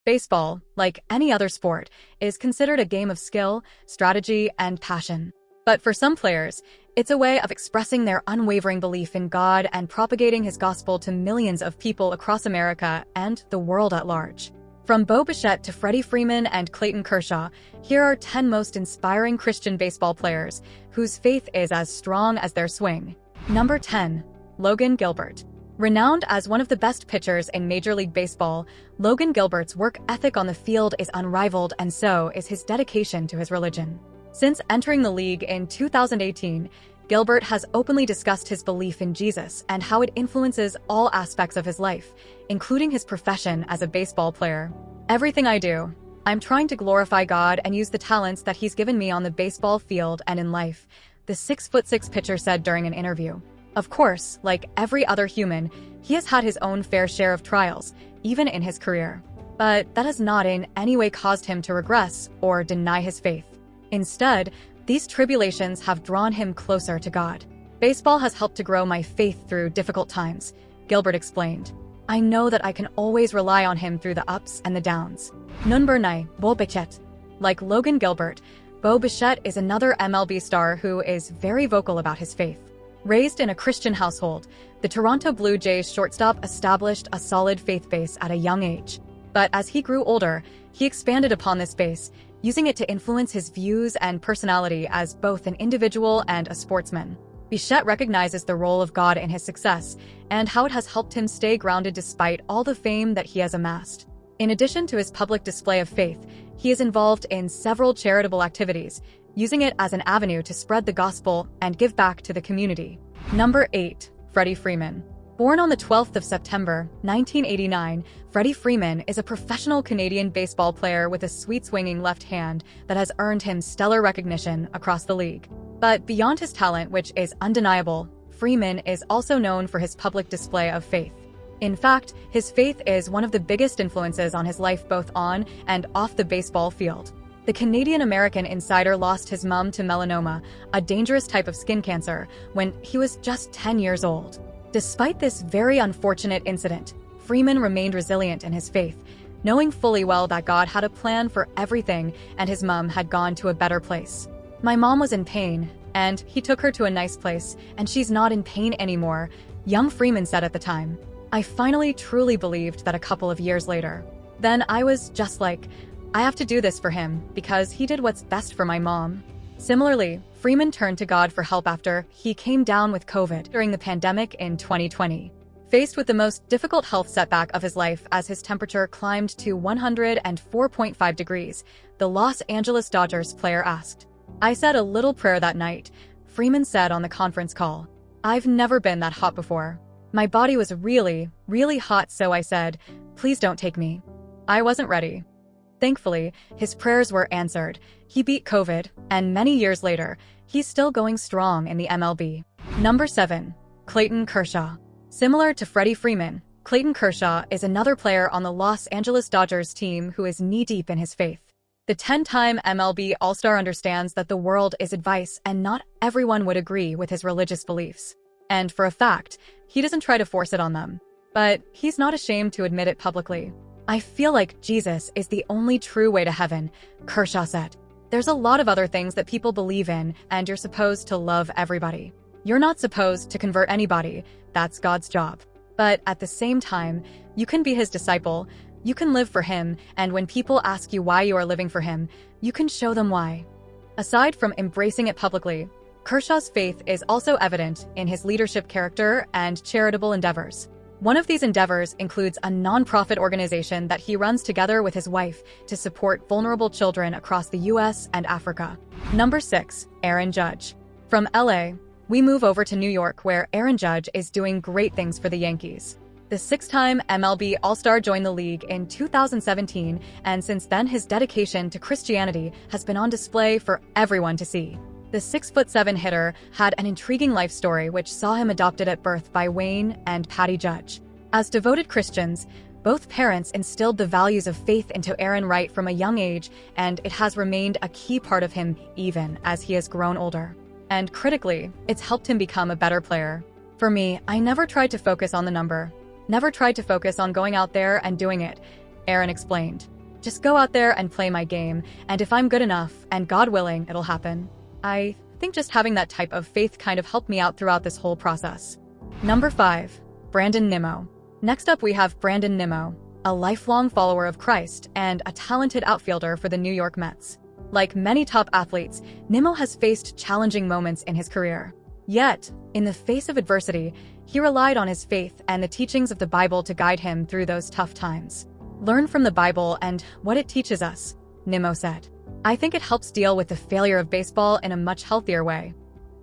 Baseball, like any other sport, is considered a game of skill, strategy, and passion. But for some players, it's a way of expressing their unwavering belief in God and propagating his gospel to millions of people across America and the world at large. From Bo Bichette to Freddie Freeman and Clayton Kershaw, here are 10 most inspiring Christian baseball players whose faith is as strong as their swing. Number 10. Logan Gilbert. Renowned as one of the best pitchers in Major League Baseball, Logan Gilbert's work ethic on the field is unrivaled, and so is his dedication to his religion. Since entering the league in 2018, Gilbert has openly discussed his belief in Jesus and how it influences all aspects of his life, including his profession as a baseball player. "Everything I do, I'm trying to glorify God and use the talents that he's given me on the baseball field and in life," the 6'6" pitcher said during an interview. Of course, like every other human, he has had his own fair share of trials, even in his career. But that has not in any way caused him to regress or deny his faith. Instead, these tribulations have drawn him closer to God. "Baseball has helped to grow my faith through difficult times," Gilbert explained. "I know that I can always rely on him through the ups and the downs." Number 9. Bo Bichette. Like Logan Gilbert, Bo Bichette is another MLB star who is very vocal about his faith. Raised in a Christian household, the Toronto Blue Jays shortstop established a solid faith base at a young age. But as he grew older, he expanded upon this base, using it to influence his views and personality as both an individual and a sportsman. Bichette recognizes the role of God in his success and how it has helped him stay grounded despite all the fame that he has amassed. In addition to his public display of faith, he is involved in several charitable activities, using it as an avenue to spread the gospel and give back to the community. Number 8. Freddie Freeman. Born on the 12th of September, 1989, Freddie Freeman is a professional Canadian baseball player with a sweet-swinging left hand that has earned him stellar recognition across the league. But beyond his talent, which is undeniable, Freeman is also known for his public display of faith. In fact, his faith is one of the biggest influences on his life both on and off the baseball field. The Canadian-American insider lost his mom to melanoma, a dangerous type of skin cancer, when he was just 10 years old. Despite this very unfortunate incident, Freeman remained resilient in his faith, knowing fully well that God had a plan for everything and his mom had gone to a better place. "My mom was in pain, and he took her to a nice place, and she's not in pain anymore," young Freeman said at the time. "I finally truly believed that a couple of years later. Then I was just like, I have to do this for him because he did what's best for my mom." Similarly, Freeman turned to God for help after he came down with COVID during the pandemic in 2020. Faced with the most difficult health setback of his life as his temperature climbed to 104.5 degrees, the Los Angeles Dodgers player asked, "I said a little prayer that night," Freeman said on the conference call. "I've never been that hot before. My body was really, really hot, so I said, 'Please don't take me.' I wasn't ready." Thankfully, his prayers were answered. He beat COVID, and many years later, he's still going strong in the MLB. Number 7. Clayton Kershaw. Similar to Freddie Freeman, Clayton Kershaw is another player on the Los Angeles Dodgers team who is knee-deep in his faith. The 10-time MLB All-Star understands that the world is advice and not everyone would agree with his religious beliefs. And for a fact, he doesn't try to force it on them. But he's not ashamed to admit it publicly. "I feel like Jesus is the only true way to heaven," Kershaw said. "There's a lot of other things that people believe in, and you're supposed to love everybody. You're not supposed to convert anybody. That's God's job. But at the same time, you can be his disciple, you can live for him, and when people ask you why you are living for him, you can show them why." Aside from embracing it publicly, Kershaw's faith is also evident in his leadership character and charitable endeavors. One of these endeavors includes a nonprofit organization that he runs together with his wife to support vulnerable children across the US and Africa. Number 6. Aaron Judge. From LA, we move over to New York, where Aaron Judge is doing great things for the Yankees. The 6-time MLB All-Star joined the league in 2017, and since then his dedication to Christianity has been on display for everyone to see. The 6'7" hitter had an intriguing life story which saw him adopted at birth by Wayne and Patty Judge. As devoted Christians, both parents instilled the values of faith into Aaron right from a young age, and it has remained a key part of him even as he has grown older. And critically, it's helped him become a better player. For me, I never tried to focus on the number, never tried to focus on going out there and doing it. Aaron explained. "Just go out there and play my game, and if I'm good enough, and God willing, it'll happen." I think just having that type of faith kind of helped me out throughout this whole process. Number 5. Brandon Nimmo. Next up we have Brandon Nimmo, a lifelong follower of Christ and a talented outfielder for the New York Mets. Like many top athletes, Nimmo has faced challenging moments in his career. Yet, in the face of adversity, he relied on his faith and the teachings of the Bible to guide him through those tough times. "Learn from the Bible and what it teaches us," Nimmo said. "I think it helps deal with the failure of baseball in a much healthier way."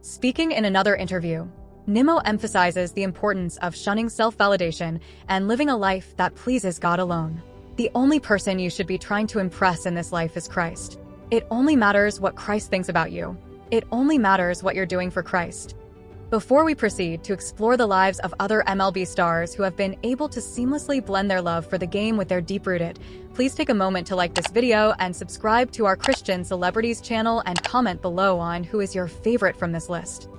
Speaking in another interview, Nimmo emphasizes the importance of shunning self-validation and living a life that pleases God alone. "The only person you should be trying to impress in this life is Christ. It only matters what Christ thinks about you. It only matters what you're doing for Christ." Before we proceed to explore the lives of other MLB stars who have been able to seamlessly blend their love for the game with their deep-rooted, please take a moment to like this video and subscribe to our Christian Celebrities channel and comment below on who is your favorite from this list.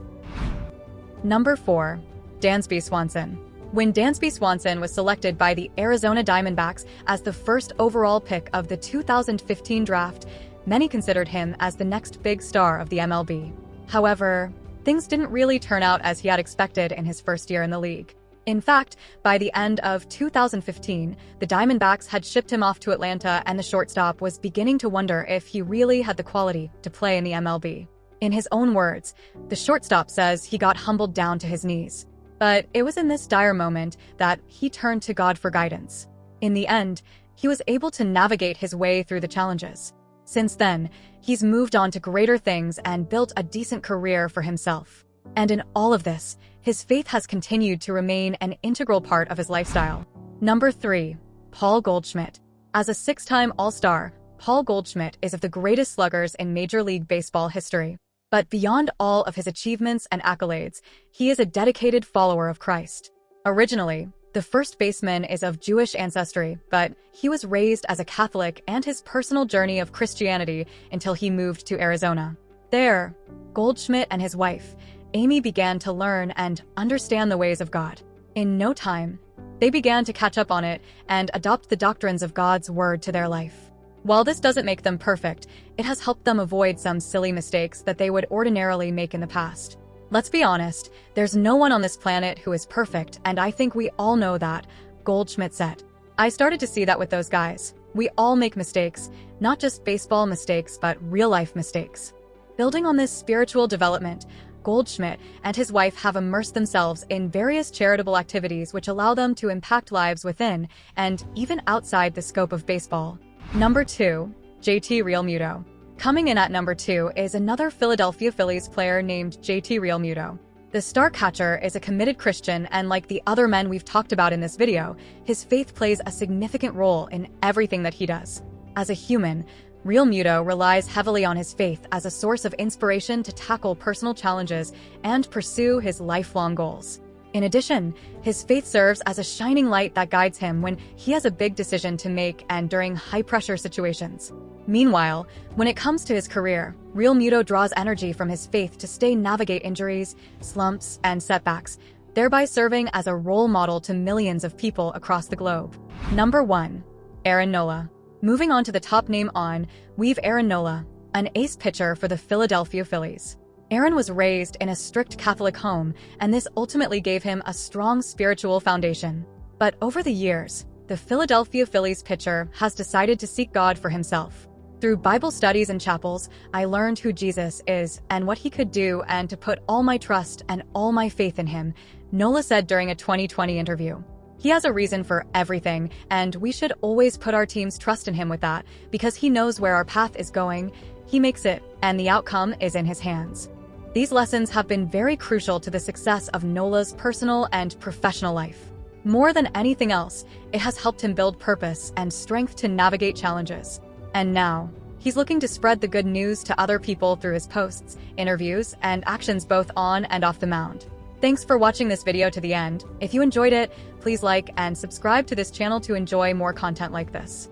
Number 4. Dansby Swanson. When Dansby Swanson was selected by the Arizona Diamondbacks as the first overall pick of the 2015 draft, many considered him as the next big star of the MLB. However, things didn't really turn out as he had expected in his first year in the league. In fact, by the end of 2015, the Diamondbacks had shipped him off to Atlanta, and the shortstop was beginning to wonder if he really had the quality to play in the MLB. In his own words, the shortstop says he got humbled down to his knees. But it was in this dire moment that he turned to God for guidance. In the end, he was able to navigate his way through the challenges. Since then, he's moved on to greater things and built a decent career for himself. And in all of this, his faith has continued to remain an integral part of his lifestyle. Number 3. Paul Goldschmidt. As a 6-time All-Star, Paul Goldschmidt is of the greatest sluggers in Major League Baseball history. But beyond all of his achievements and accolades, he is a dedicated follower of Christ. Originally, the first baseman is of Jewish ancestry, but he was raised as a Catholic and his personal journey of Christianity until he moved to Arizona. There, Goldschmidt and his wife, Amy, began to learn and understand the ways of God. In no time, they began to catch up on it and adopt the doctrines of God's word to their life. While this doesn't make them perfect, it has helped them avoid some silly mistakes that they would ordinarily make in the past. Let's be honest, there's no one on this planet who is perfect, and I think we all know that, Goldschmidt said. "I started to see that with those guys. We all make mistakes, not just baseball mistakes, but real-life mistakes." Building on this spiritual development, Goldschmidt and his wife have immersed themselves in various charitable activities which allow them to impact lives within and even outside the scope of baseball. Number 2. JT Realmuto. Coming in at number 2 is another Philadelphia Phillies player named JT Realmuto. The star catcher is a committed Christian, and like the other men we've talked about in this video, his faith plays a significant role in everything that he does. As a human, Realmuto relies heavily on his faith as a source of inspiration to tackle personal challenges and pursue his lifelong goals. In addition, his faith serves as a shining light that guides him when he has a big decision to make and during high-pressure situations. Meanwhile, when it comes to his career, Realmuto draws energy from his faith to navigate injuries, slumps, and setbacks, thereby serving as a role model to millions of people across the globe. Number 1. Aaron Nola. Moving on to the top name on, we've Aaron Nola, an ace pitcher for the Philadelphia Phillies. Aaron was raised in a strict Catholic home, and this ultimately gave him a strong spiritual foundation. But over the years, the Philadelphia Phillies pitcher has decided to seek God for himself. Through Bible studies and chapels, I learned who Jesus is and what he could do, and to put all my trust and all my faith in him, Nola said during a 2020 interview. He has a reason for everything, and we should always put our team's trust in him with that, because he knows where our path is going, he makes it, and the outcome is in his hands. These lessons have been very crucial to the success of Nola's personal and professional life. More than anything else, it has helped him build purpose and strength to navigate challenges. And now, he's looking to spread the good news to other people through his posts, interviews, and actions both on and off the mound. Thanks for watching this video to the end. If you enjoyed it, please like and subscribe to this channel to enjoy more content like this.